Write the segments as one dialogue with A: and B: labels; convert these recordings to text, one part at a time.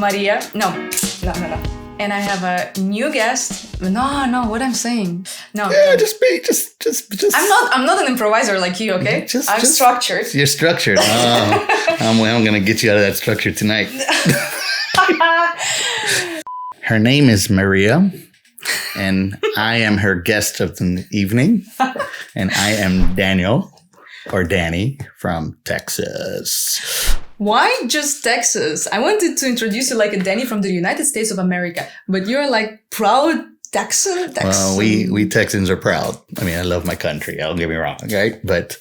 A: Maria. No. And I have a new guest. No, what I'm saying. No.
B: Yeah, just.
A: I'm not an improviser like you, okay? I'm structured.
B: You're structured. Oh, I'm gonna get you out of that structure tonight. Her name is Maria, and I am her guest of the evening, and I am Daniel, or Danny, from Texas.
A: Why just Texas? I wanted to introduce you like a Danny from the United States of America, but you're like proud Texan.
B: Well, we Texans are proud. I mean, I love my country. Don't get me wrong, right? But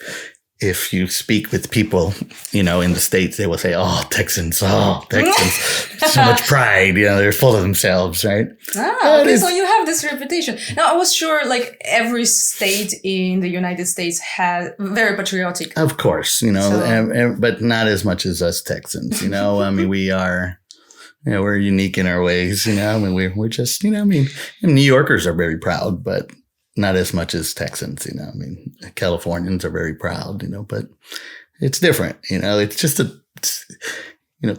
B: if you speak with people, in the States, they will say, Texans, so much pride. They're full of themselves, right?
A: Okay, so you have this reputation. Now, I was sure like every state in the United States has very patriotic.
B: Of course, but not as much as us Texans, I mean, we are, we're unique in our ways, I mean, we're just, New Yorkers are very proud, but not as much as Texans, I mean, Californians are very proud, but it's different, it's just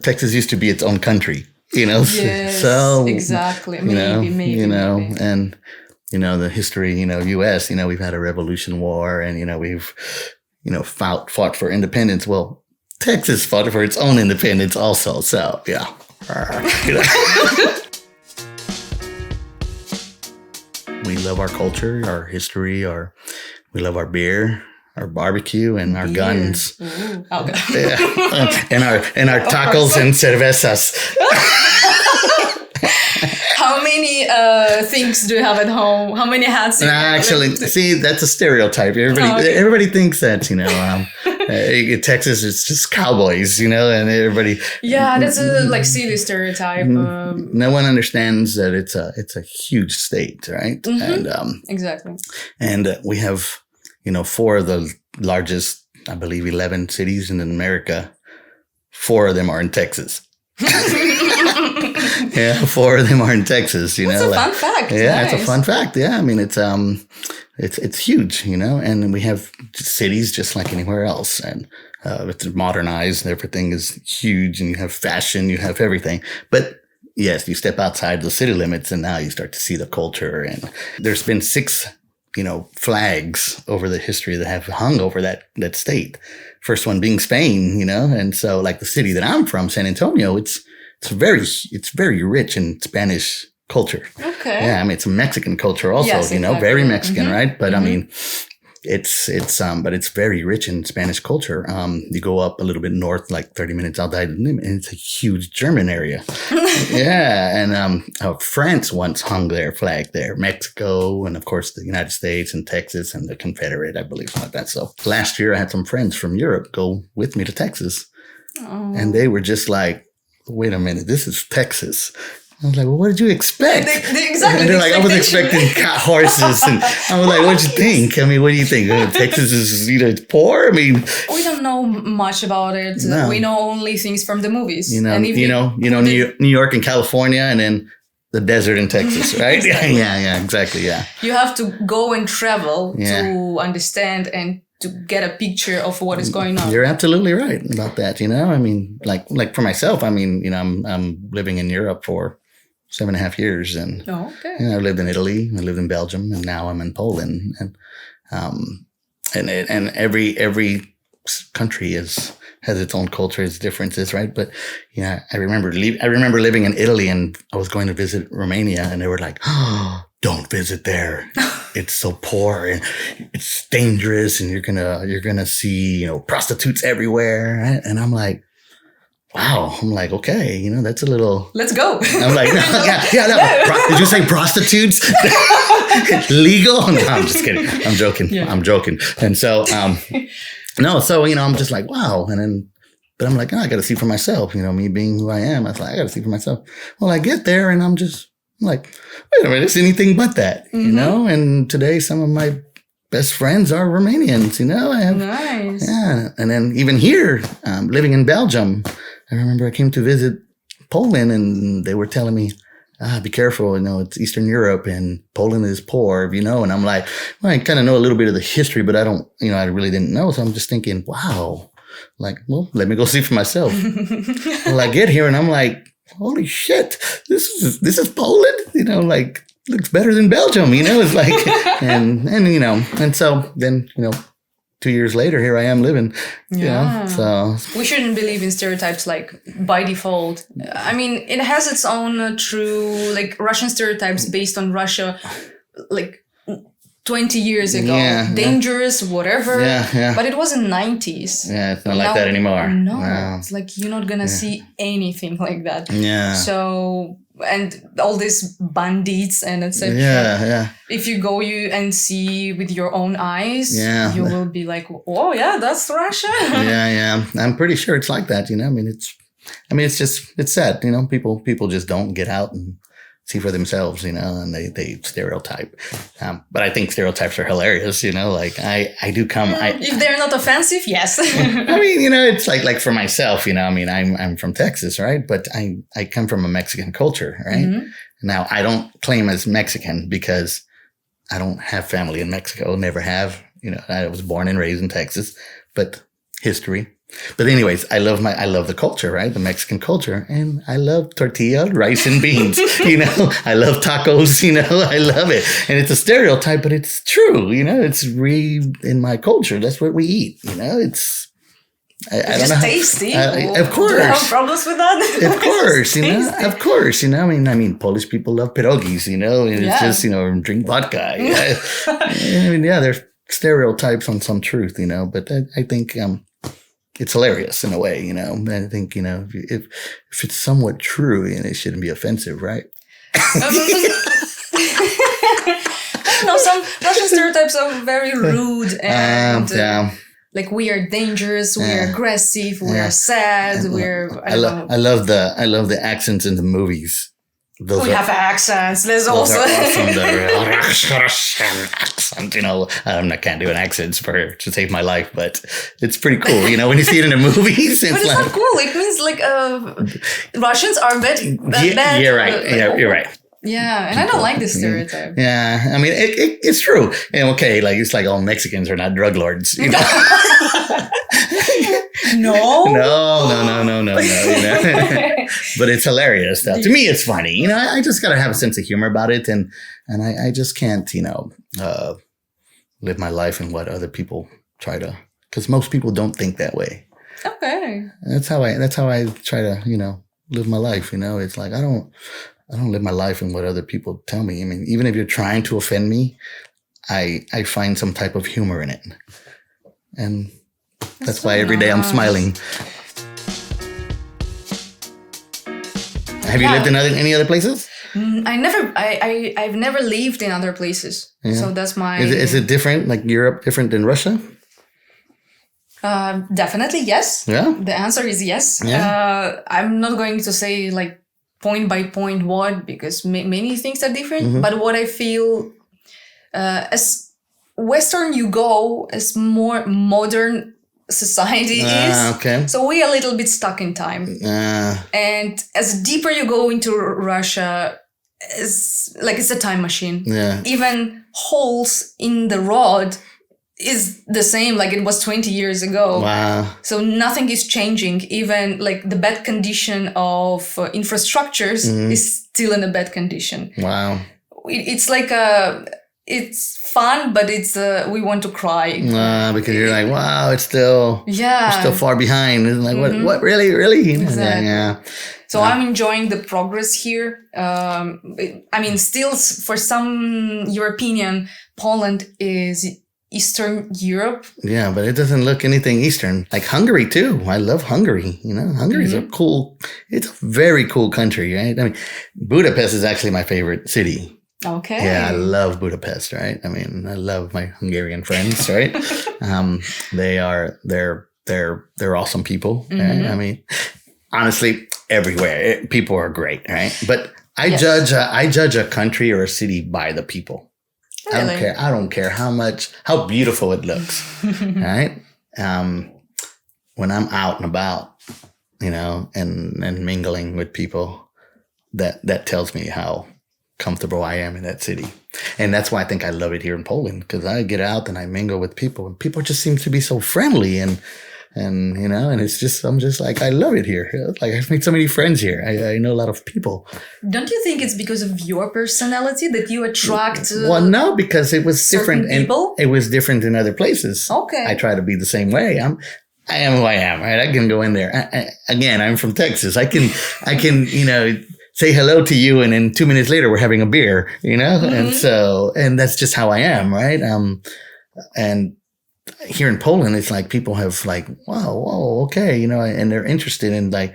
B: Texas used to be its own country,
A: Yes, so exactly. Maybe.
B: And, the history, U.S., we've had a Revolution War and, we've, fought for independence. Well, Texas fought for its own independence also. So, yeah. We love our culture, our history, we love our beer, our barbecue, and our guns.
A: Ooh. Okay.
B: Yeah. and our tacos and cervezas.
A: How many things do you have at home? How many hats?
B: Actually, see, that's a stereotype. Everybody thinks that, Texas is just cowboys, and everybody.
A: Yeah, that's a silly stereotype.
B: No one understands that it's a huge state, right?
A: Mm-hmm.
B: And
A: exactly.
B: And we have, 4 of the largest, I believe, 11 cities in America. 4 of them are in Texas. Yeah, 4 of them are in Texas.
A: That's a fun fact.
B: Yeah, nice. It's a fun fact. Yeah, I mean it's huge. And we have cities just like anywhere else, and it's modernized. And everything is huge, and you have fashion, you have everything. But yes, you step outside the city limits, and now you start to see the culture. And there's been 6, flags over the history that have hung over that state. First one being Spain, and so like the city that I'm from, San Antonio, it's very rich in Spanish culture.
A: Okay.
B: Yeah, I mean it's a Mexican culture also,
A: yes, exactly.
B: Very Mexican,
A: mm-hmm.
B: right? But
A: mm-hmm.
B: I mean, but it's very rich in Spanish culture. You go up a little bit north, like 30 minutes outside, and it's a huge German area. Yeah, and France once hung their flag there. Mexico, and of course the United States and Texas and the Confederate, I believe, like that. So last year I had some friends from Europe go with me to Texas, and they were just like, "Wait a minute, this is Texas." I was like, "Well, what did you expect?"
A: Exactly.
B: And they're like, "I was expecting horses." And I was like, "What'd you think?" I mean, what do you think? Texas is it's poor? I mean,
A: we don't know much about it.
B: No.
A: We know only things from the movies.
B: New York and California, and then the desert in Texas, right?
A: Exactly.
B: Yeah, exactly. Yeah.
A: You have to go and travel to understand and to get a picture of what is going on.
B: You're absolutely right about that. I mean, like for myself, I mean, I'm living in Europe for 7.5 years, and I lived in Italy, I lived in Belgium, and now I'm in Poland, and every country has its own culture, its differences, right? But I remember living in Italy, and I was going to visit Romania, and they were like, "Oh, don't visit there. It's so poor and it's dangerous, and you're gonna see prostitutes everywhere." Right? And I'm like, wow. I'm like, okay, that's a little.
A: Let's go.
B: I'm like, no. Did you say prostitutes? Legal? No, I'm just kidding. I'm joking. Yeah. I'm joking. And so, no, so I'm just like, wow. And then, but I'm like, I got to see for myself. Me being who I am, I was like, I got to see for myself. Well, I get there, and I'm like, wait a minute, it's anything but that,
A: mm-hmm.
B: And today, some of my best friends are Romanians. I have,
A: nice.
B: Yeah, and then even here, living in Belgium. I remember I came to visit Poland, and they were telling me, be careful, it's Eastern Europe and Poland is poor, and I'm like, well, I kind of know a little bit of the history, but I don't, I really didn't know. So I'm just thinking, wow, like, well, let me go see for myself. Well, I get here and I'm like, holy shit, this is Poland, like looks better than Belgium, it's like, and so then, 2 years later, here I am living, so.
A: We shouldn't believe in stereotypes like by default. I mean, it has its own true, like Russian stereotypes based on Russia, like 20 years ago. Dangerous, whatever. But it was in 90s.
B: Yeah, it's not like that anymore.
A: No, it's like you're not gonna see anything like that.
B: Yeah.
A: So, and all these bandits and etc.
B: Yeah.
A: If you go and see with your own eyes, you will be like, oh yeah, that's Russia.
B: Yeah. I'm pretty sure it's like that, it's sad, people just don't get out and see for themselves, and they stereotype. But I think stereotypes are hilarious, like I do come.
A: If they're not offensive, yes.
B: I mean, it's like for myself, I'm from Texas, right? But I come from a Mexican culture, right? Mm-hmm. Now I don't claim as Mexican because I don't have family in Mexico, never have. I was born and raised in Texas, but history. But anyways, I love the culture, right? The Mexican culture. And I love tortilla, rice and beans, I love tacos, I love it. And it's a stereotype, but it's true, it's in my culture. That's what we eat, it's, I don't know.
A: Tasty.
B: Of course.
A: Do you have problems with that?
B: Of course, of course, I mean, Polish people love pierogies, and it's just, drink vodka. I mean, there's stereotypes on some truth, but I think, it's hilarious in a way, I think, if it's somewhat true, and it shouldn't be offensive, right?
A: No, some Russian stereotypes are very rude and like we are dangerous, we are aggressive, we are sad, I
B: love the accents in the movies.
A: We have accents. There's also
B: awesome. The Russian accent. I can't do an accent to save my life, but it's pretty cool. When you see it in the movies,
A: but it's not cool. It means like Russians are bad.
B: You're right. You're right.
A: Yeah, and I don't like this stereotype.
B: Yeah, I mean it's true. And okay, like it's like all Mexicans are not drug lords.
A: No.
B: But it's hilarious though. To me, it's funny. I just gotta have a sense of humor about it, and I just can't, live my life in what other people try to. Because most people don't think that way.
A: Okay.
B: That's how I try to, live my life. It's like I don't live my life in what other people tell me. I mean, even if you're trying to offend me, I find some type of humor in it, and that's why every day I'm smiling. Have you lived in any other places?
A: I've never lived in other places. Yeah. So that's my...
B: Is it different, like Europe, different than Russia?
A: Definitely, yes.
B: Yeah?
A: The answer is yes.
B: Yeah.
A: I'm not going to say like point by point what, because many things are different. Mm-hmm. But what I feel, as Western you go, as more modern society is.
B: Okay.
A: So we are a little bit stuck in time. And as deeper you go into Russia, it's a time machine.
B: Yeah.
A: Even holes in the road is the same like it was 20 years ago.
B: Wow.
A: So nothing is changing. Even like the bad condition of infrastructures is still in a bad condition.
B: Wow.
A: It's like it's fun, but it's we want to cry.
B: Because you're like, wow, it's still we're still far behind. It's like, what really?
A: Exactly.
B: Yeah.
A: So I'm enjoying the progress here. I mean, still for some European, Poland is Eastern Europe.
B: Yeah, but it doesn't look anything Eastern. Like Hungary too. I love Hungary. Hungary is it's a very cool country, right? I mean, Budapest is actually my favorite city.
A: Okay.
B: Yeah, I love Budapest, right? I mean, I love my Hungarian friends, right? They're awesome people. Right? I mean, honestly, everywhere people are great, right? But I judge a country or a city by the people.
A: Really?
B: I don't care how beautiful it looks, right? When I'm out and about, and mingling with people, that tells me how comfortable I am in that city. And that's why I think I love it here in Poland, because I get out and I mingle with people, and people just seem to be so friendly. And and and it's just, I'm just like, I love it here. Like, I've made so many friends here. I know a lot of people.
A: Don't you think it's because of your personality that you attract?
B: Well, no, because it was different,
A: people?
B: And it was different in other places.
A: Okay,
B: I try to be the same way. I am who I am, right? I can go in there. Again, I'm from Texas. I can, say hello to you, and then 2 minutes later we're having a beer, mm-hmm. and that's just how I am, right? And here in Poland, it's like people have like, wow, whoa, okay, and they're interested in like,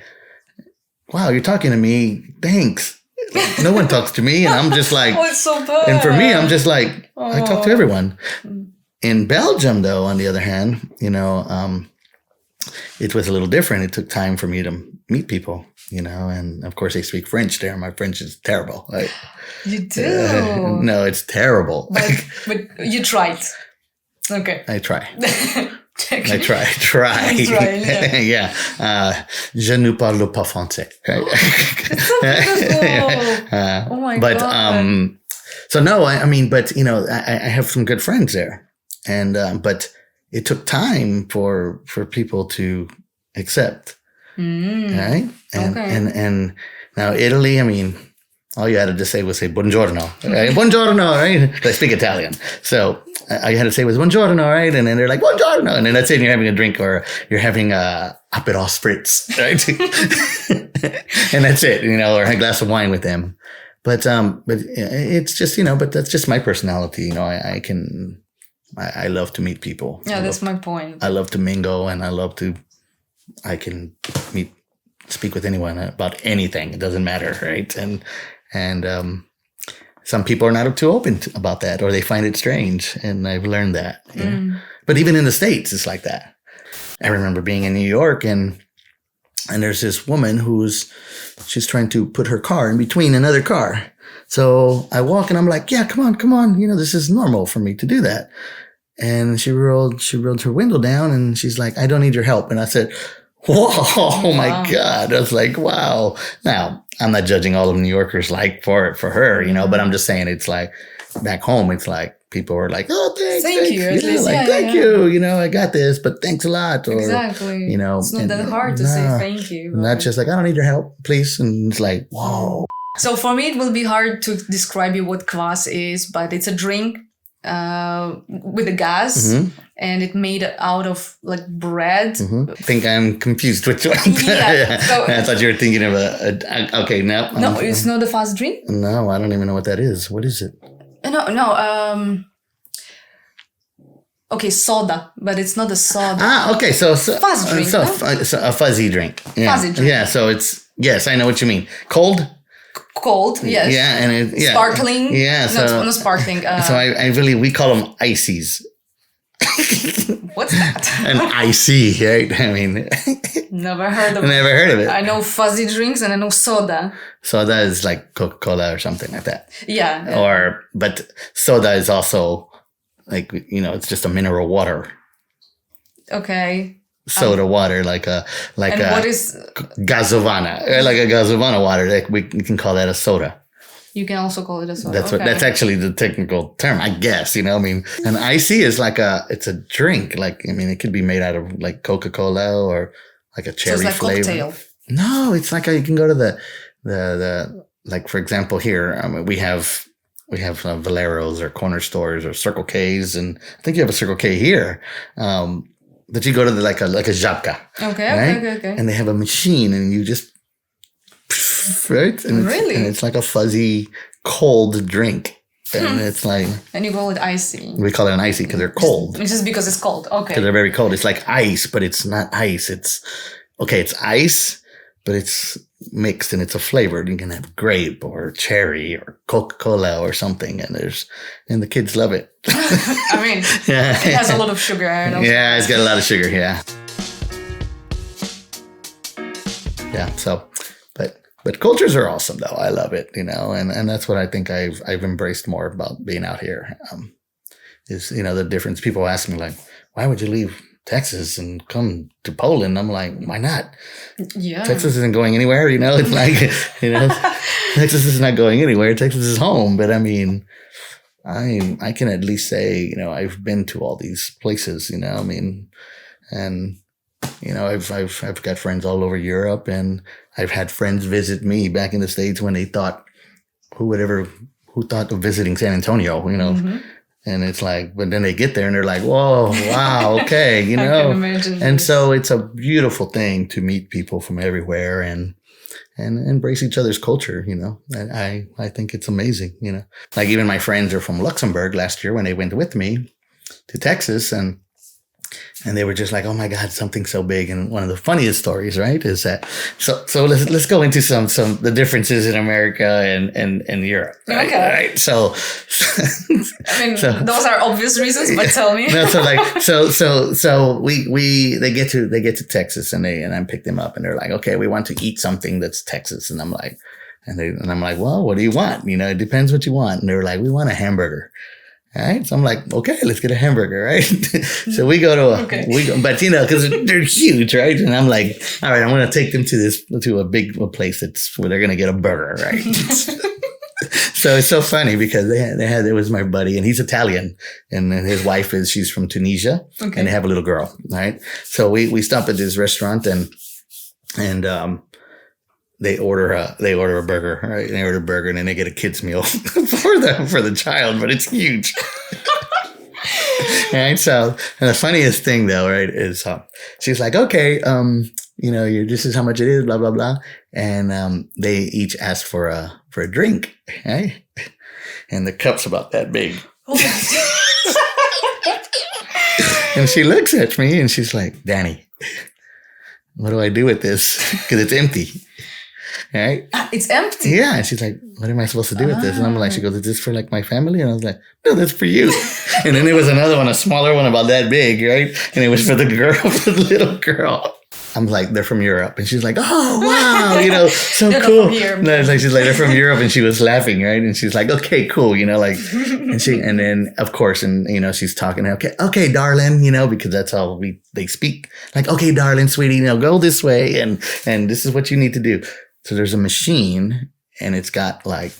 B: wow, you're talking to me, thanks. Like, no one talks to me, and I'm just like,
A: oh, it's so bad.
B: And for me, I'm just like, I talk to everyone. In Belgium, though, on the other hand, it was a little different. It took time for me to meet people, and of course they speak French there. My French is terrible. Right?
A: You do?
B: No, it's terrible.
A: But you tried. Okay.
B: I try.
A: Okay.
B: I try.
A: Yeah.
B: Yeah. Je ne parle pas français. Right?
A: It's so beautiful. Oh my God.
B: But, so no, I mean, but, I have some good friends there. And, but it took time for people to accept. Right? And now Italy, I mean, all you had to just say was buongiorno. Right? Buongiorno, right? I speak Italian. So all you had to say was buongiorno, right? And then they're like, buongiorno. And then that's it. And you're having a drink, or you're having a Aperol Spritz, right? And that's it, or a glass of wine with them. But it's just, but that's just my personality. I love to meet people.
A: Yeah, that's my point.
B: I love to mingle, and I can speak with anyone about anything. It doesn't matter, right? And some people are not too open about that, or they find it strange. And I've learned that. But even in the States, it's like that. I remember being in New York, and there's this woman she's trying to put her car in between another car. So I walk, and I'm like, yeah, come on. This is normal for me to do that. And she rolled her window down, and she's like, I don't need your help. And I said, whoa, oh my God. I was like, wow. Now, I'm not judging all of New Yorkers like for her, but I'm just saying, it's like back home, it's like people are like, oh, thank you. Thank you. I got this, but thanks a lot. Or,
A: exactly. It's not that hard to say thank you. Right?
B: Not just like, I don't need your help, please. And it's like, whoa.
A: So for me, it will be hard to describe you what Kvas is, but it's a drink with a gas, and it made out of like bread.
B: I think I'm confused which one.
A: Yeah. So,
B: I thought you were thinking of okay, no.
A: No, it's not a fast drink?
B: No, I don't even know what that is. What is it?
A: No. Okay, soda, but it's not a soda.
B: Okay, so
A: fast drink.
B: So a fuzzy drink. Yeah.
A: Fuzzy drink.
B: Yeah, so yes, I know what you mean. Cold,
A: yes.
B: Yeah, and
A: sparkling.
B: Yeah,
A: so no, it's not sparkling.
B: So we call them Icees.
A: What's that?
B: An Icee, right? I mean,
A: never heard of it. I know fuzzy drinks, and I know soda.
B: Soda is like Coca-Cola or something like that.
A: Yeah.
B: But soda is also like, it's just a mineral water.
A: Okay.
B: Soda water, like
A: what is
B: Gazovana, like a Gazovana water. Like we can call that a soda.
A: You can also call it a soda.
B: That's actually the technical term, I guess. I mean, an Icee is it's a drink. Like, I mean, it could be made out of like Coca-Cola or like a cherry flavor.
A: Cocktail.
B: No, it's like you can go to the like, for example, here we have Valero's or corner stores or Circle K's, and I think you have a Circle K here. But you go to like a Żabka.
A: Okay.
B: And they have a machine, and you just, right? And
A: really?
B: And it's like a fuzzy, cold drink. And it's like...
A: And you call it Icee.
B: We call it an Icee because they're cold.
A: It's just because it's cold. Okay.
B: Because they're very cold. It's like ice, but it's not ice. It's ice, but it's mixed and it's a flavor. You can have grape or cherry or Coca-Cola or something, and the kids love it.
A: I mean, it has a lot of sugar.
B: Yeah, it's got a lot of sugar. Yeah. Yeah. So, but cultures are awesome though. I love it, and that's what I think I've embraced more about being out here. Is the difference. People ask me like, why would you leave Texas and come to Poland? I'm like, why not?
A: Yeah.
B: Texas isn't going anywhere, It's like, Texas is not going anywhere. Texas is home. But I mean, I can at least say, I've been to all these places, I mean, and You know, I've got friends all over Europe, and I've had friends visit me back in the States when they thought, who thought of visiting San Antonio, you know? And it's like, but then they get there and they're like, whoa, wow, okay, you know?
A: I can imagine
B: and
A: this.
B: So it's a beautiful thing to meet people from everywhere and embrace each other's culture, you know? And I think it's amazing, you know? Like even my friends are from Luxembourg last year when they went with me to Texas, and they were just like, oh my God, something so big. And one of the funniest stories, right, is that, so let's go into some the differences in America and Europe. Right?
A: Okay.
B: Right? So,
A: I mean, those are obvious reasons, but tell me.
B: No, so they get to Texas and I pick them up and they're like, okay, we want to eat something that's Texas. And I'm like, well, what do you want? You know, it depends what you want. And they were like, we want a hamburger. All right. So I'm like, okay, let's get a hamburger. Right. So we go to but you know, cause they're huge. Right. And I'm like, all right, I'm going to take them to a place where they're going to get a burger. Right. So it's so funny because it was my buddy and he's Italian and his wife she's from Tunisia and they have a little girl. Right. So we stop at this restaurant and they order a burger, right? They order a burger and then they get a kid's meal for the child, but it's huge. Right. So, and the funniest thing though, right, is she's like, okay, you know, this is how much it is, blah blah blah, and they each ask for a drink, right? And the cup's about that big. And she looks at me and she's like, Danny, what do I do with this? Because it's empty. Right?
A: It's empty.
B: Yeah. And she's like, what am I supposed to do with this? And I'm like, she goes, is this for like my family? And I was like, no, that's for you. And then there was another one, a smaller one about that big, right? And it was for the girl, for the little girl. I'm like, they're from Europe. And she's like, oh, wow, you know, so cool. No, like, she's like, they're from Europe. And she was laughing, right? And she's like, okay, cool, you know, like, and then, of course, and, you know, she's talking, okay, darling, you know, because that's how they speak. Like, okay, darling, sweetie, you know, go this way. And this is what you need to do. So there's a machine and it's got like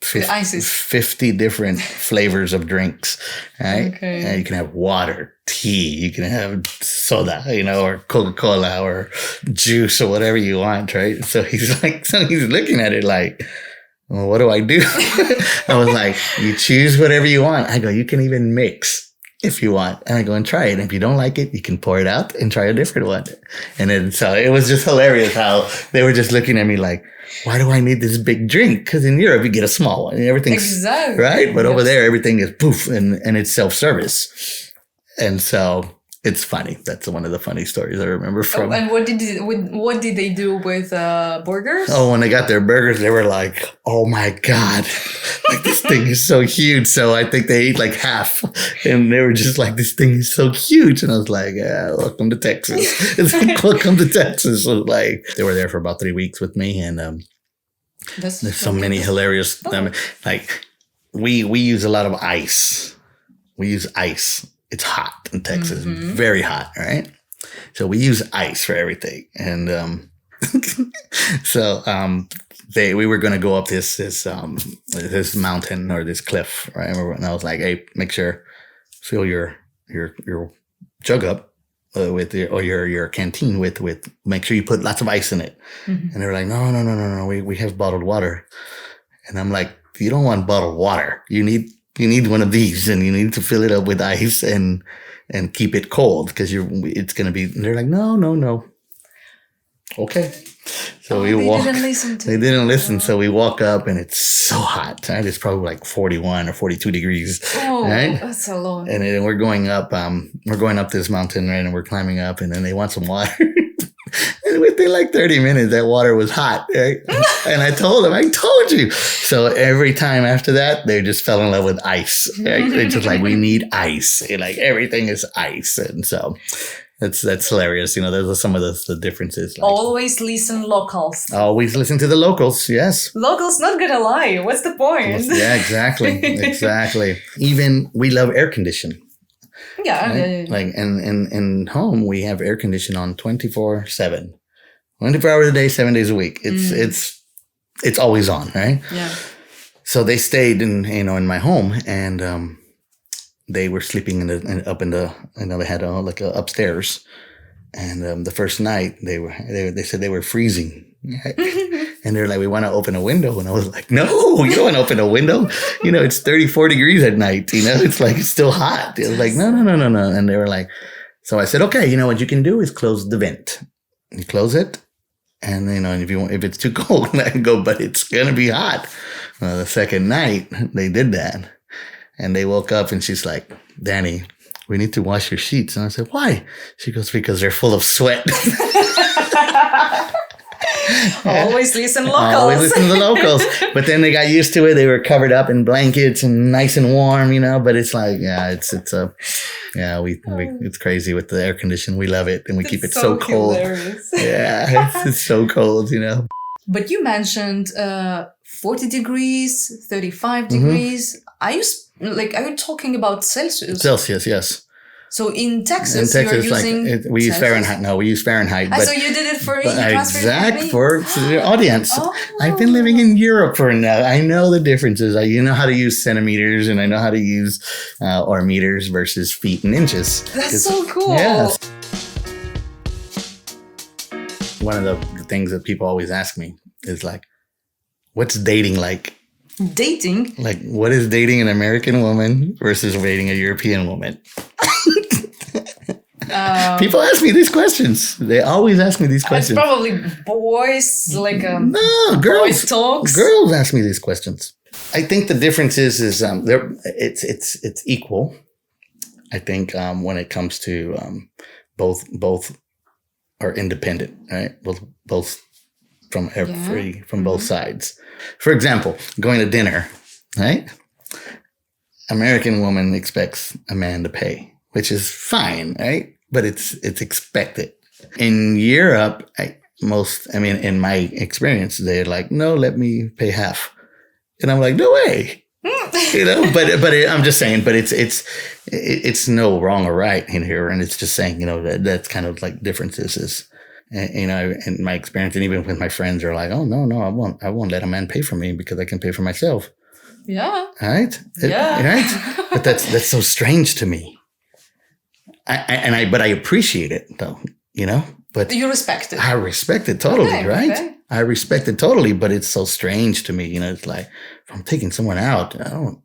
B: 50 different flavors of drinks, right? Okay. And you can have water, tea, you can have soda, you know, or Coca-Cola or juice or whatever you want, right? So he's looking at it like, well, what do I do? I was like, you choose whatever you want. I go, you can even mix if you want. And I go and try it. And if you don't like it, you can pour it out and try a different one. And then, so it was just hilarious how they were just looking at me like, why do I need this big drink? Because in Europe, you get a small one and everything's
A: exactly
B: right. But over there, everything is poof and it's self-service. And so it's funny. That's one of the funny stories I remember from.
A: Oh, and what did they do with burgers?
B: Oh, when they got their burgers, they were like, "Oh my God, like this thing is so huge." So I think they ate like half, and they were just like, "This thing is so huge." And I was like, "Yeah, welcome to Texas." It's like, welcome to Texas. So like they were there for about 3 weeks with me, and there's so many hilarious. Like we use a lot of ice. We use ice. It's hot in Texas, very hot, right? So we use ice for everything. And we were going to go up this mountain or this cliff, right? And I was like, hey, make sure, fill your jug up with your canteen with, make sure you put lots of ice in it. Mm-hmm. And they were like, no, we have bottled water. And I'm like, you don't want bottled water. You need one of these and you need to fill it up with ice and keep it cold because it's going to be, and they're like, no. Okay. So we walk. They didn't listen. So we walk up and it's so hot. Right? It's probably like 41 or 42 degrees.
A: Oh,
B: right?
A: That's a lot.
B: And then we're going up this mountain, right? And we're climbing up and then they want some water. And within like 30 minutes, that water was hot, right? And I told them, I told you. So every time after that, they just fell in love with ice. Right? They're just like, we need ice. And like everything is ice. And so that's hilarious. You know, those are some of the differences. Like,
A: always listen locals.
B: Always listen to the locals. Yes.
A: Locals not gonna lie. What's the point?
B: Yeah, exactly. Even we love air conditioning.
A: Yeah,
B: right? Like in home we have air condition on 24/7, 24 hours a day, 7 days a week. It's always on, right?
A: Yeah.
B: So they stayed in my home, and they were sleeping they had like a upstairs, And the first night they said they were freezing. And they're like, we want to open a window. And I was like, no, you don't want to open a window. It's 34 degrees at night. It's like, it's still hot. It was like, no. And they were like, so I said, okay, what you can do is close the vent. You close it. And, if it's too cold, I can go, but it's going to be hot. The second night they did that, and they woke up and she's like, Danny, we need to wash your sheets. And I said, why? She goes, because they're full of sweat.
A: Always listen locals.
B: Always listen to the locals. But then they got used to it. They were covered up in blankets and nice and warm, but it's like, it's crazy with the air conditioning. We love it, and we keep it so cold. Yeah, it's so cold,
A: But you mentioned 40 degrees, 35 degrees. Are you talking about Celsius?
B: Celsius, yes.
A: So in Texas you're using
B: we use Fahrenheit. No, we use Fahrenheit.
A: So you did it for
B: the audience.
A: Oh.
B: I've been living in Europe for now. I know the differences. I know how to use centimeters, and I know how to use or meters versus feet and inches.
A: That's so cool.
B: Yeah. One of the things that people always ask me is like, what's dating like?
A: Dating?
B: Like, what is dating an American woman versus dating a European woman? People ask me these questions. They always ask me these questions.
A: It's probably boys, like
B: no, girls.
A: Boys talks.
B: Girls ask me these questions. I think the difference is it's equal. I think when it comes to both are independent, right? Both from from both sides. For example, going to dinner, right? American woman expects a man to pay, which is fine, right? But it's expected. In Europe, in my experience, they're like, no, let me pay half. And I'm like, no way. But I'm just saying, but it's no wrong or right in here. And it's just saying, that's kind of like differences is, in my experience, and even with my friends are like, oh, no, I won't let a man pay for me because I can pay for myself.
A: Yeah.
B: Right?
A: Yeah.
B: Right? But that's so strange to me. But I appreciate it though, but
A: you respect it.
B: I respect it totally,
A: okay,
B: right?
A: Okay.
B: I respect it totally, but it's so strange to me. It's like, if I'm taking someone out, are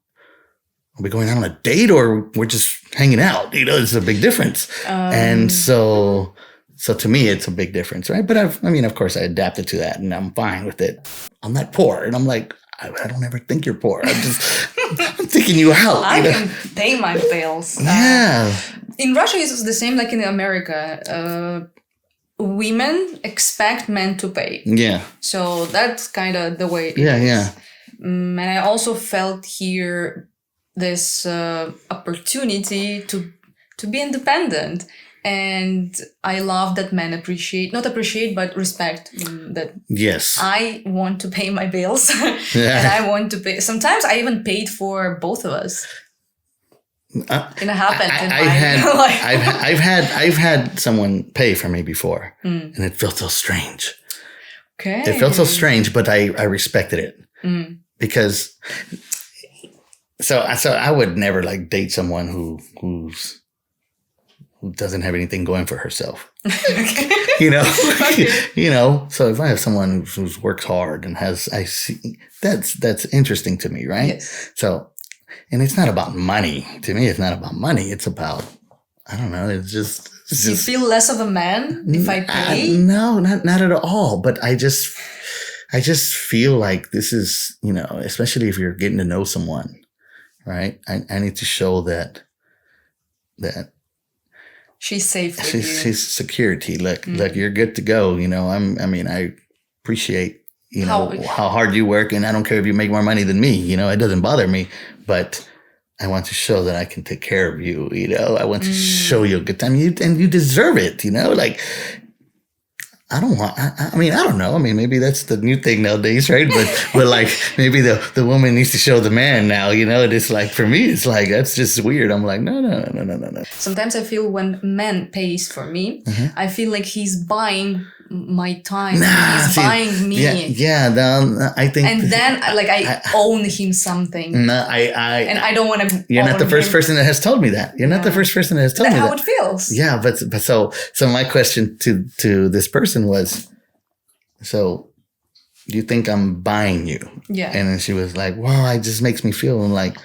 B: we going out on a date or we're just hanging out? It's a big difference. And so to me, it's a big difference, right? But of course I adapted to that and I'm fine with it. I'm not poor. And I'm like, I don't ever think you're poor. I'm taking you out.
A: I can pay my bills.
B: Yeah.
A: In Russia, it's the same like in America. Women expect men to pay.
B: Yeah.
A: So that's kind of the way it is.
B: Yeah.
A: And I also felt here this opportunity to be independent. And I love that men not appreciate, but respect that. Yes. I want to pay my bills and I want to pay. Sometimes I even paid for both of us. It happened.
B: I've had someone pay for me before and it felt so strange.
A: Okay.
B: It felt so strange, but I respected it because so I would never like date someone who doesn't have anything going for herself. Okay. So if I have someone who's works hard and I see that's interesting to me, right?
A: Yes.
B: So, and it's not about money. To me, it's not about money. It's about, I don't know. It's just.
A: Do you feel less of a man if I pay?
B: No, not at all. But I just feel like this is, especially if you're getting to know someone, right? I need to show that.
A: She's safe with you.
B: She's security. Like you're good to go. I appreciate, how hard you work, and I don't care if you make more money than me. It doesn't bother me, but I want to show that I can take care of you. I want to show you a good time, and you deserve it. I don't want. I don't know. Maybe that's the new thing nowadays, right? But like maybe the woman needs to show the man now. It's like for me, it's like that's just weird. I'm like no.
A: Sometimes I feel when man pays for me, I feel like he's buying my time. He's buying me.
B: I think.
A: And then I own him something.
B: No, and
A: I don't want to.
B: You're not the first person that has told me that. You're not the first person that has told me that.
A: How it feels.
B: Yeah, but so my question to this person was, so do you think I'm buying you?
A: Yeah.
B: And then she was like, well, it just makes me feel like,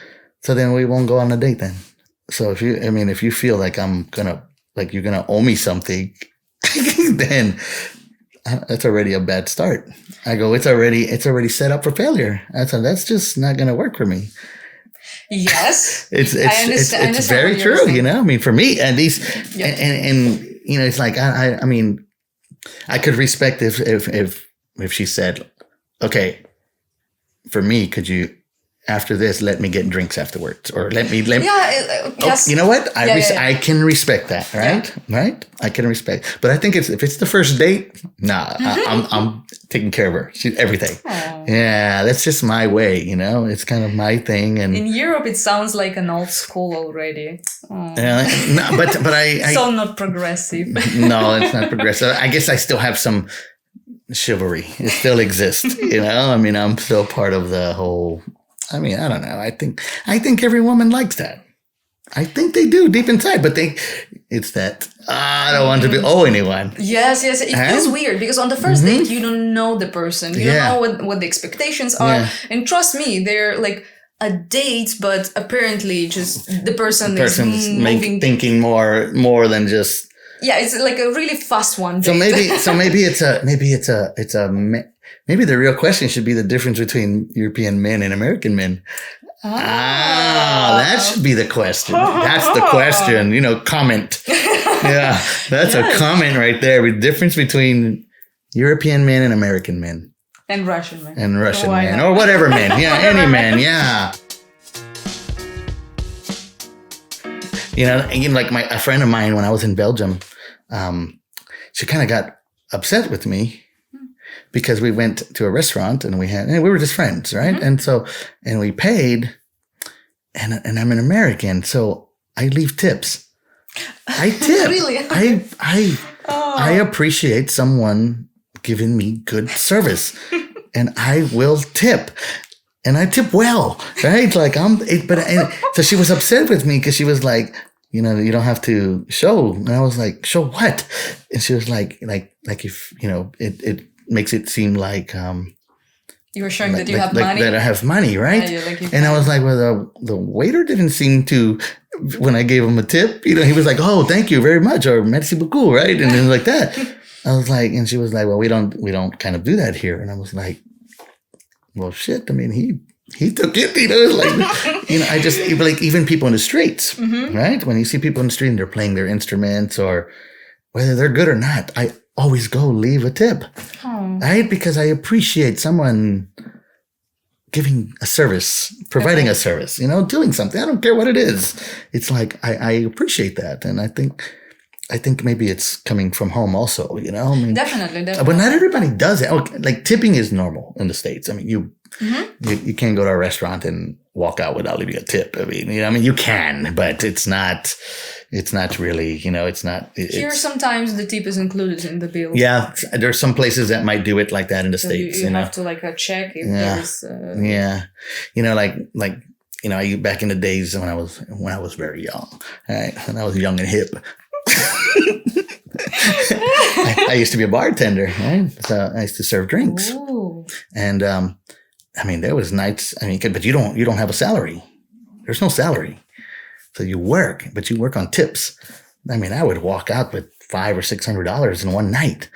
B: so then we won't go on a date then. So if you feel like you're gonna owe me something, then that's already a bad start. I go, it's already set up for failure. I said, that's just not gonna work for me.
A: Yes,
B: it's very true. You know, I mean, for me at least, and you know, it's like I mean, I could respect if she said, okay, for me, could you, after this, let me get drinks afterwards, or let me.
A: Yes.
B: You know what? I can respect that, right?
A: Yeah.
B: Right? I can respect. But I think if it's the first date, nah, I'm taking care of her. She's everything.
A: Aww.
B: Yeah, that's just my way. You know, it's kind of my thing. And
A: in Europe, it sounds like an old school already.
B: No, but I
A: so not progressive.
B: No, it's not progressive. I guess I still have some chivalry. It still exists. You know, I mean, I'm still part of the whole. I mean, I don't know. I think every woman likes that. I think they do deep inside, but it's that I don't want to be owe anyone.
A: Yes. It feels weird because on the first date, you don't know the person. You don't know what the expectations are. Yeah. And trust me, they're like a date, but apparently just the person is
B: thinking more than just.
A: Yeah, it's like a really fast one.
B: So maybe maybe the real question should be the difference between European men and American men. That should be the question. That's the question. You know, comment. Yeah, that's a comment right there. The difference between European men and American men.
A: And Russian men.
B: And Russian men. Or whatever men. Yeah, any men. Yeah. You know, like a friend of mine when I was in Belgium, she kind of got upset with me because we went to a restaurant and we were just friends, right? Mm-hmm. And we paid, and I'm an American, so I leave tips. I tip.
A: Really?
B: I appreciate someone giving me good service, and I will tip. And I tip well, right? Like so she was upset with me because she was like, you know, you don't have to show. And I was like, show what? And she was like if, you know, it makes it seem like,
A: you were showing that you have money.
B: That I have money, right? Yeah, and I was like, well, the waiter didn't seem to, when I gave him a tip, you know, he was like, oh, thank you very much, or merci beaucoup, right? And then like that. I was like, and she was like, well, we don't kind of do that here. And I was like, well, shit. I mean, he took it, you know, like, you know, I just, like, even people in the streets, right? When you see people in the street and they're playing their instruments or whether they're good or not, I always go leave a tip, right? Because I appreciate someone giving a service, providing a service, you know, doing something. I don't care what it is. It's like, I appreciate that. And I think maybe it's coming from home also, you know? I mean,
A: definitely.
B: But not everybody does it. Okay, like tipping is normal in the States. I mean, you can't go to a restaurant and walk out without leaving a tip. I mean, you know, you can, but it's not really, you know,
A: here sometimes the tip is included in the bill.
B: Yeah. There's some places that might do it like that in the States.
A: You have to like check if there's.
B: Yeah. You know, like, you know, back in the days when I was very young, right? When I was young and hip. I used to be a bartender, right? So I used to serve drinks. Ooh. And I mean, there was nights. I mean, but you don't have a salary. There's no salary, so you work, but you work on tips. I mean, I would walk out with $500 or $600 in one night,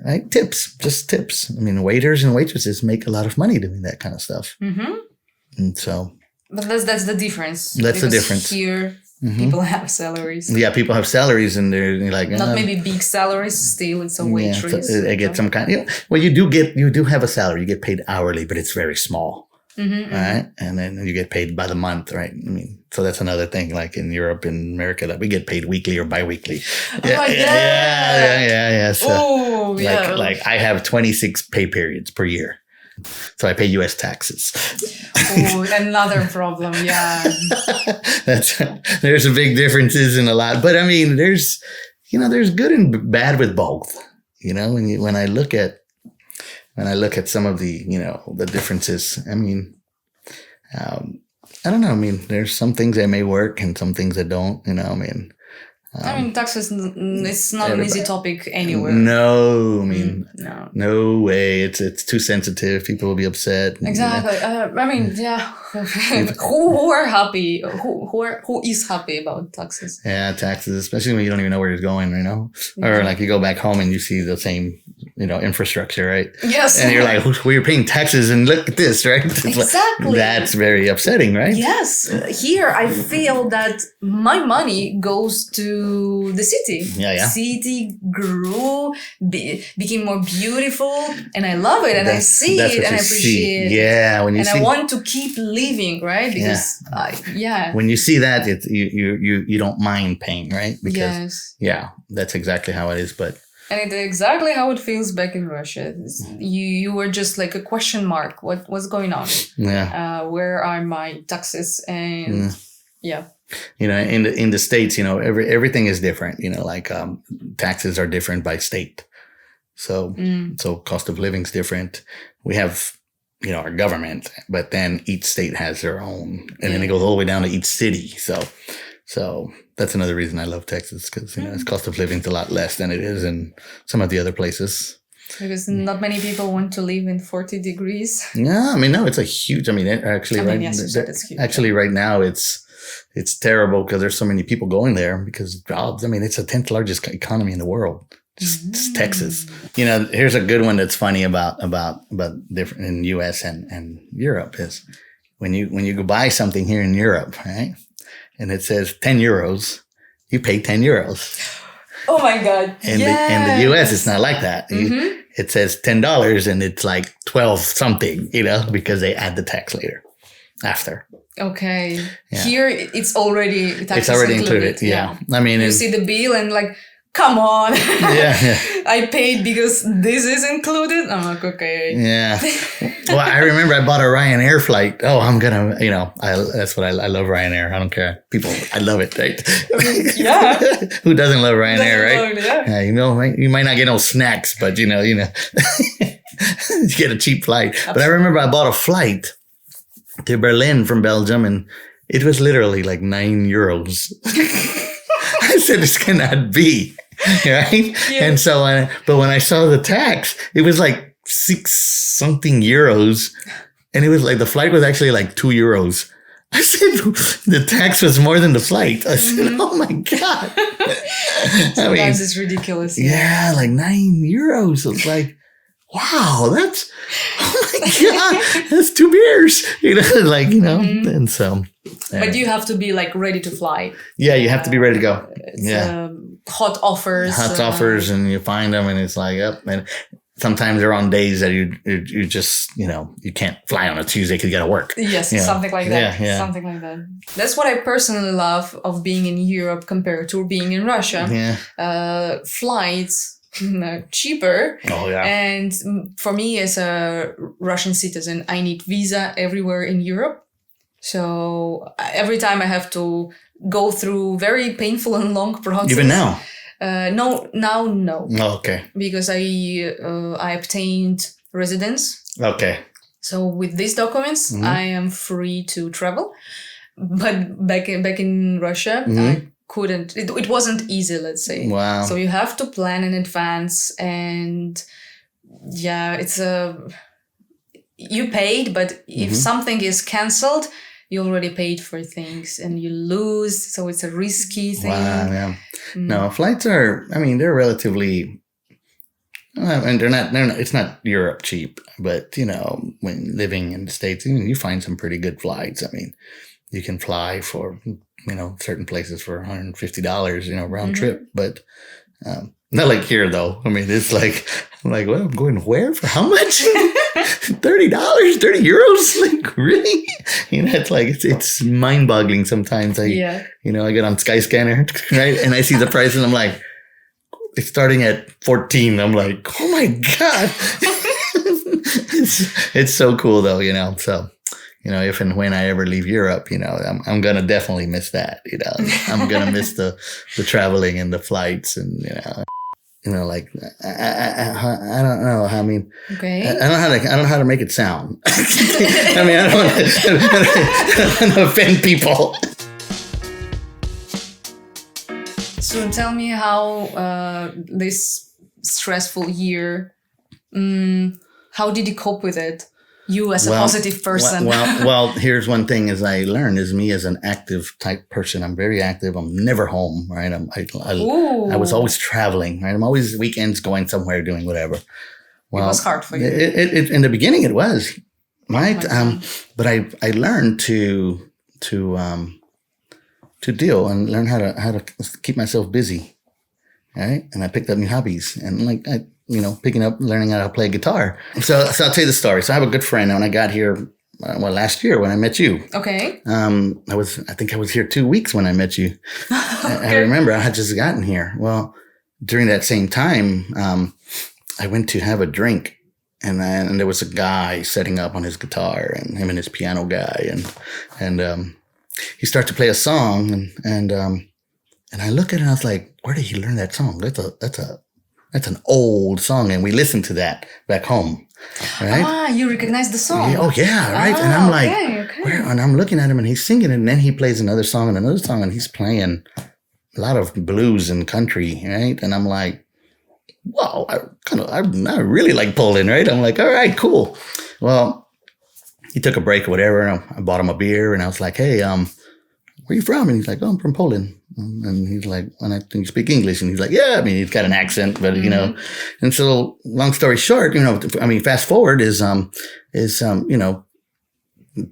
B: right? Tips, just tips. I mean, waiters and waitresses make a lot of money doing that kind of stuff, and so.
A: But that's the difference.
B: That's the difference
A: here. People have salaries.
B: Yeah, people have salaries, and they're like
A: not maybe big salaries. Still, it's a waitress.
B: Yeah, they get some kind. You know, well, you do have a salary. You get paid hourly, but it's very small, right? And then you get paid by the month, right? I mean, so that's another thing. Like in Europe and America, that we get paid weekly or biweekly. Yeah. So, like I have 26 pay periods per year. So I pay U.S. taxes.
A: Oh, another problem. Yeah.
B: There's a big differences in a lot, but I mean, there's good and bad with both. You know, when I look at some of the, you know, the differences, I mean, I don't know. I mean, there's some things that may work and some things that don't, you know, I mean,
A: taxes, it's not an easy topic anywhere.
B: No, I mean,
A: no.
B: No way. It's too sensitive. People will be upset.
A: Exactly. I mean, yeah. who are happy? Who is happy about taxes?
B: Yeah, taxes, especially when you don't even know where you're going, you know? Or like you go back home and you see the same, you know, infrastructure, right?
A: Yes.
B: And you're like, well, you're paying taxes and look at this, right?
A: Exactly.
B: That's very upsetting, right?
A: Yes. Here, I feel that my money goes to the city.
B: Yeah.
A: City grew, became more beautiful, and I love it, and I see it, and I appreciate it.
B: Yeah, when you see,
A: I want to keep living, right? Because
B: when you see that, you don't mind paying, right? Because that's exactly how it is.
A: And it's exactly how it feels back in Russia. You were just like a question mark. What's going on?
B: Yeah.
A: Where are my taxes? And
B: you know, in the States, you know, everything is different. You know, like taxes are different by state. So cost of living is different. We have, you know, our government, but then each state has their own, and then it goes all the way down to each city. So that's another reason I love Texas, because, you know, its cost of living is a lot less than it is in some of the other places. Because
A: not many people want to live in 40 degrees.
B: Yeah, I mean, no, it's a huge. I mean, actually,
A: it's huge.
B: Actually, right now, it's terrible because there's so many people going there because jobs. I mean, it's the 10th largest economy in the world. Just Texas. You know, here's a good one that's funny about different in U.S. and Europe is when you go buy something here in Europe, right? And it says 10 euros, you pay 10 euros.
A: Oh my God.
B: In the US, it's not like that. Mm-hmm. It says $10 and it's like 12 something, you know, because they add the tax later after.
A: Okay. Yeah. Here, it's already
B: included. Yeah. I mean,
A: you see the bill and like, come on. I paid because this is included. I'm like, okay.
B: Yeah. Well, I remember I bought a Ryanair flight. Oh, I'm going to, you know, that's what I love Ryanair. I don't care. People, I love it, right?
A: Yeah.
B: Who doesn't love Ryanair, right? Yeah. You know, you might not get no snacks, but you know, you get a cheap flight. Absolutely. But I remember I bought a flight to Berlin from Belgium and it was literally like 9 euros. I said, this cannot be, right? Yeah. And so, but when I saw the tax, it was like 6 something euros. And it was like, the flight was actually like 2 euros. I said, the tax was more than the flight. I said, oh my God.
A: Sometimes it's ridiculous.
B: Yeah, like 9 euros. It's like, wow, that's, oh my God, that's 2 beers. You know, like, you know, and so.
A: But you have to be like ready to fly.
B: Yeah, you have to be ready to go.
A: Hot offers.
B: Hot offers, and you find them, and it's like, yep. And sometimes they're on days that you just, you know, you can't fly on a Tuesday because you got to work.
A: Yes, something like that. Yeah. Something like that. That's what I personally love of being in Europe compared to being in Russia.
B: Yeah.
A: Flights. Cheaper.
B: Oh yeah.
A: And for me as a Russian citizen, I need visa everywhere in Europe. So every time I have to go through very painful and long process.
B: Even now?
A: No.
B: Oh, okay.
A: Because I obtained residence.
B: Okay.
A: So with these documents, I am free to travel. But back in Russia, I couldn't. It wasn't easy, let's say.
B: Wow.
A: So you have to plan in advance, and it's you paid, but if something is canceled, you already paid for things and you lose. So it's a risky thing.
B: Wow. Yeah. No, flights are. I mean, they're relatively. And they're not. It's not Europe cheap, but you know, when living in the States, you find some pretty good flights. I mean, you can fly for, you know, certain places for $150, you know, round trip. But not like here, though. I mean, it's like, I'm like, well, I'm going where? For how much? $30? 30 euros? Like, really? You know, it's like, it's mind-boggling sometimes. You know, I get on Skyscanner, right? And I see the price and I'm like, it's starting at 14. I'm like, oh my God. It's so cool, though, you know, so. You know, if and when I ever leave Europe, you know, I'm going to definitely miss that, you know. I'm going to miss the traveling and the flights and, you know. like I don't know. I mean,
A: okay.
B: I don't know how to make it sound. I mean, I don't want to offend people.
A: So tell me how this stressful year. How did you cope with it? You as a positive person.
B: Well, here's one thing as I learned is me as an active type person. I'm very active. I'm never home, right? I was always traveling, right? I'm always weekends going somewhere, doing whatever. Well,
A: it was hard for you.
B: It in the beginning it was, right? But I learned to deal and learn how to keep myself busy, right? And I picked up new hobbies and learning how to play guitar. So I'll tell you the story. So I have a good friend. And when I got here, last year when I met you.
A: Okay.
B: I think I was here 2 weeks when I met you. Okay. I remember I had just gotten here. Well, during that same time, I went to have a drink and there was a guy setting up on his guitar and him and his piano guy. And he started to play a song and I look at it and I was like, where did he learn that song? That's an old song, and we listened to that back home, right?
A: You recognize the song?
B: Oh, yeah, right. And I'm like, where? And I'm looking at him, and he's singing, and then he plays another song, and he's playing a lot of blues and country, right? And I'm like, wow, I really like Poland, right? I'm like, all right, cool. Well, he took a break or whatever, and I bought him a beer, and I was like, hey, where you from? And he's like, oh, I'm from Poland. And he's like, can you speak English? And he's like, yeah, I mean, he's got an accent, but, and so long story short, fast forward is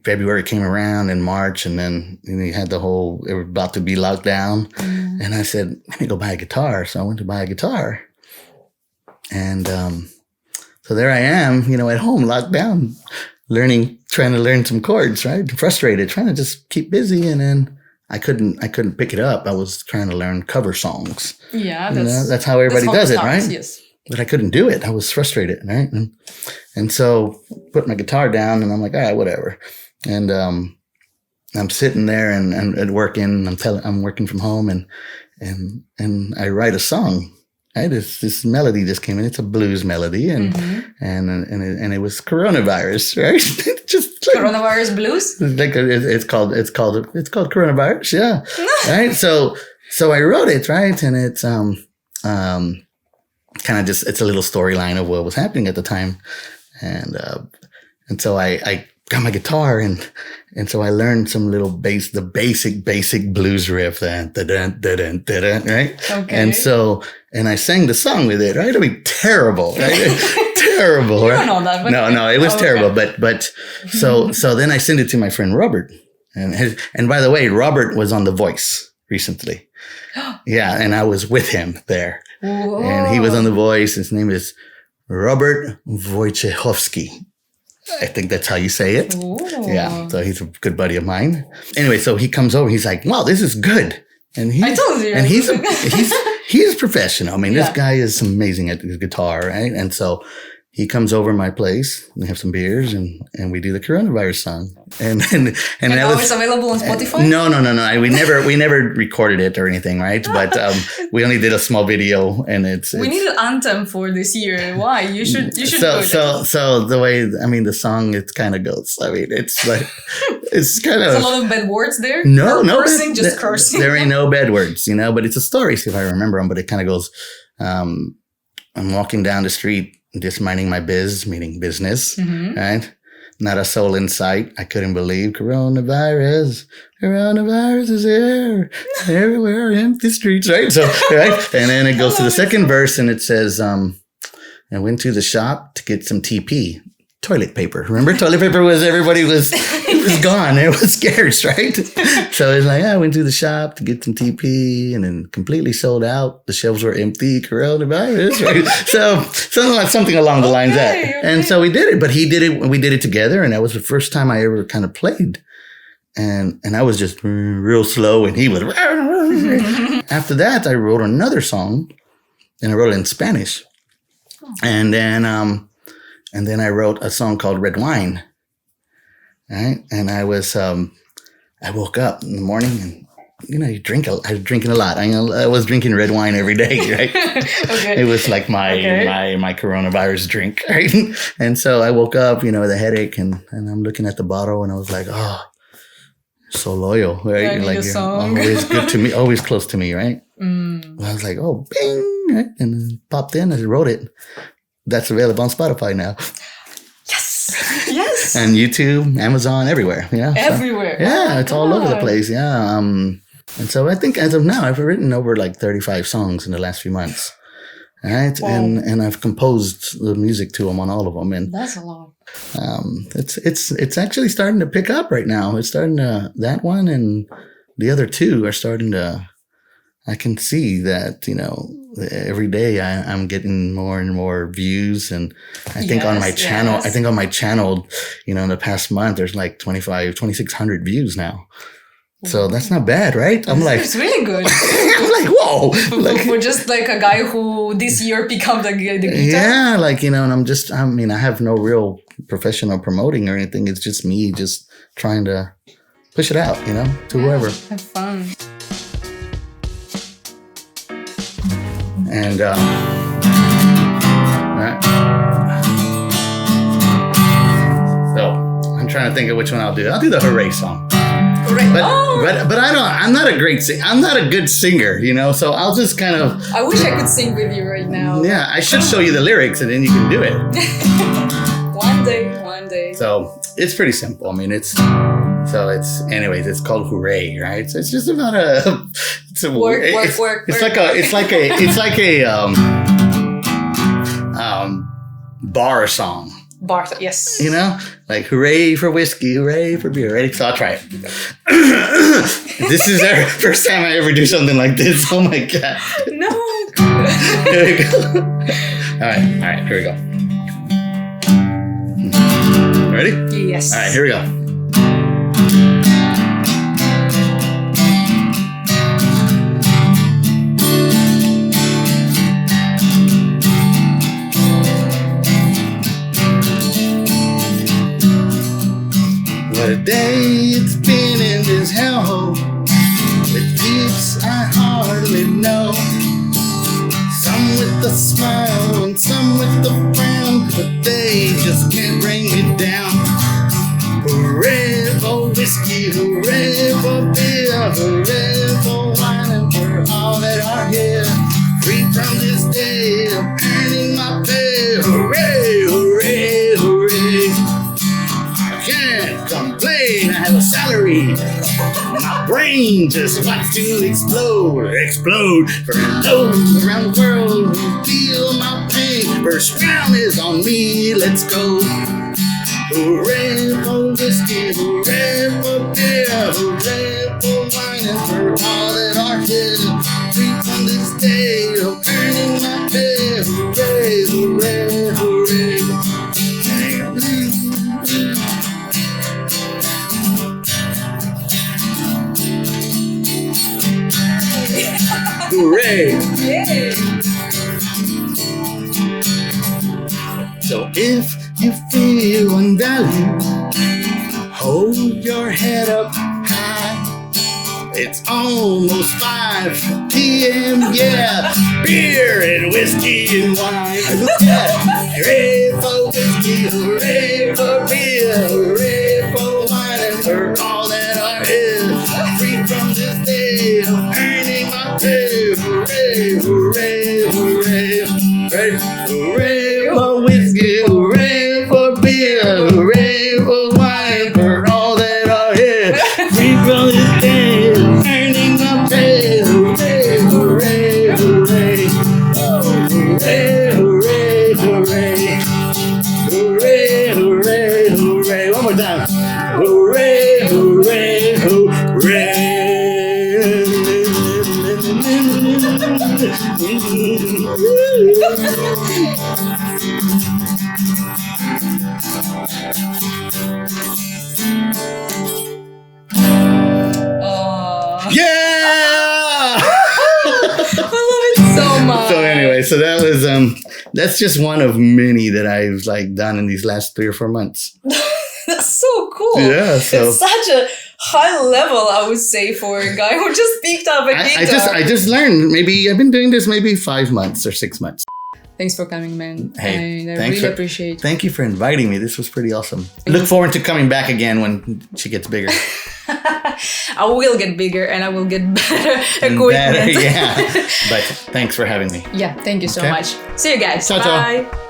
B: February came around in March and then you had it was about to be locked down. Mm-hmm. And I said, let me go buy a guitar. So I went to buy a guitar. And so there I am, at home, locked down, trying to learn some chords, right? Frustrated, trying to just keep busy. And then I couldn't pick it up. I was trying to learn cover songs. Yeah, that's how everybody does it, right? Yes. But I couldn't do it. I was frustrated, right? And so put my guitar down, and I'm like, all right, whatever. And I'm sitting there and working. I'm working from home, and I write a song. Right? This melody just came in. It's a blues melody, and it was coronavirus, right? Just
A: coronavirus blues.
B: It's called coronavirus. Yeah, right. So I wrote it, right, and it's kind of just it's a little storyline of what was happening at the time, and so I got my guitar and so I learned some little the basic blues riff, right? Okay. And I sang the song with it, right? I mean, terrible, right? Terrible, right? You don't know that, but no, it was terrible. But so then I sent it to my friend Robert, and by the way, Robert was on The Voice recently. Yeah, and I was with him there. Whoa. And he was on The Voice. His name is Robert Wojciechowski. I think that's how you say it. Ooh. Yeah. So he's a good buddy of mine. Anyway, so he comes over. He's like, "Wow, this is good." And I told you. And he's professional. I mean, this guy is amazing at his guitar, right? And so he comes over to my place. We have some beers, and we do the coronavirus song. And that was available on Spotify. No. We never recorded it or anything, right? But we only did a small video, and we need an anthem for this year. Why you should So the way the song it kind of goes. I mean, it's like it's kind of a lot of bad words there. No, cursing, just cursing. There ain't no bad words, but it's a story. See if I remember them. But it kind of goes. I'm walking down the street. Just minding my meaning business, right? Not a soul in sight. I couldn't believe coronavirus is here, everywhere, empty streets, right? So, right? And then it goes to the second verse and it says, I went to the shop to get some TP, toilet paper. Remember toilet paper it was gone. It was scarce, right? So it's like, I went to the shop to get some TP and then completely sold out. The shelves were empty, coronavirus, right? So something along the lines of that. Okay. And so we did it, but he did it, we did it together. And that was the first time I ever kind of played. And I was just real slow and he was. After that, I wrote another song and I wrote it in Spanish. And then I wrote a song called Red Wine. Right. And I woke up in the morning you drink. I was drinking a lot. I was drinking red wine every day, right?
A: Okay.
B: It was like my coronavirus drink, right? And so I woke up, with a headache, and I'm looking at the bottle, and I was like, oh, so loyal, right?
A: I need a song.
B: Always good to me, always close to me, right? I was like, oh, bing, right? And then popped in, I wrote it. That's available on Spotify now.
A: Yes.
B: And YouTube, Amazon, everywhere. Yeah.
A: Everywhere.
B: So, yeah, it's all over the place. Yeah. And so I think as of now, I've written over like 35 songs in the last few months. Right. Wow. And I've composed the music to them on all of them. And
A: that's a lot.
B: It's actually starting to pick up right now. It's starting to, that one and the other two are starting to, I can see that, every day I'm getting more and more views. And I think on my channel, in the past month, there's like 2,600 views now. So that's not bad, right? I'm like,
A: it's really good.
B: I'm like, whoa.
A: For just like a guy who this year became the guitar.
B: Yeah. And I have no real professional promoting or anything. It's just me just trying to push it out, to whoever.
A: Have fun.
B: And, right. So I'm trying to think of which one I'll do. I'll do the Hooray song.
A: Hooray.
B: But I'm not a great singer. I'm not a good singer, so I'll just kind of.
A: I wish I could sing with you right now.
B: Yeah, I should show you the lyrics and then you can do it.
A: One day.
B: So it's pretty simple. It's called Hooray, right? So it's just about work. It's like a bar song.
A: Bar, yes.
B: Like hooray for whiskey, hooray for beer. Ready? So I'll try it. This is the first time I ever do something like this. Oh my God.
A: No.
B: Here we go. All right, here we go. Ready?
A: Yes.
B: All right, here we go. What a day it's been in this hellhole. With peeps I hardly know. Some with a smile and some with a frown, but they just can't bring me down. Hooray for whiskey, hooray for beer, hooray for wine and for all that are here. Free from this day of earning my pay. Hooray, hooray, hooray. Can't complain, I have a salary. My brain just wants to explode. For those around the world who feel my pain, first round is on me, let's go. Hooray for whiskey, hooray for beer, hooray for wine and for all that are here. Free from this day of earning my pay. Hooray, hooray, hooray. Hooray!
A: Yeah.
B: So if you feel unvalued, hold your head up high. It's almost 5 p.m. Yeah, beer and whiskey and wine. Yeah. Hooray for whiskey, hooray for beer, hooray for wine and for all that are here. Free from this day of earning my pay. Hooray, hooray, hooray. Hooray for whiskey, hooray for beer, hooray for wine, for all that are here. Free from this day of earning my pay. Hooray, hooray, hooray. Hooray, hooray, hooray. Hooray, hooray, hooray. One more time. Hooray, hooray, hooray. Yeah!
A: I love it so much.
B: So anyway, that's just one of many that I've done in these last 3 or 4 months.
A: That's so cool.
B: Yeah, so
A: it's such a high level, I would say, for a guy who just picked up a guitar.
B: I just learned. Maybe I've been doing this maybe 5 months or 6 months.
A: Thanks for coming, man.
B: Hey,
A: I really appreciate it.
B: Thank you for inviting me. This was pretty awesome. Look forward to coming back again when she gets bigger.
A: I will get bigger and I will get better equipment.
B: Better, yeah. But thanks for having me.
A: Yeah, thank you so much. See you guys.
B: Ciao,
A: Bye.
B: ciao.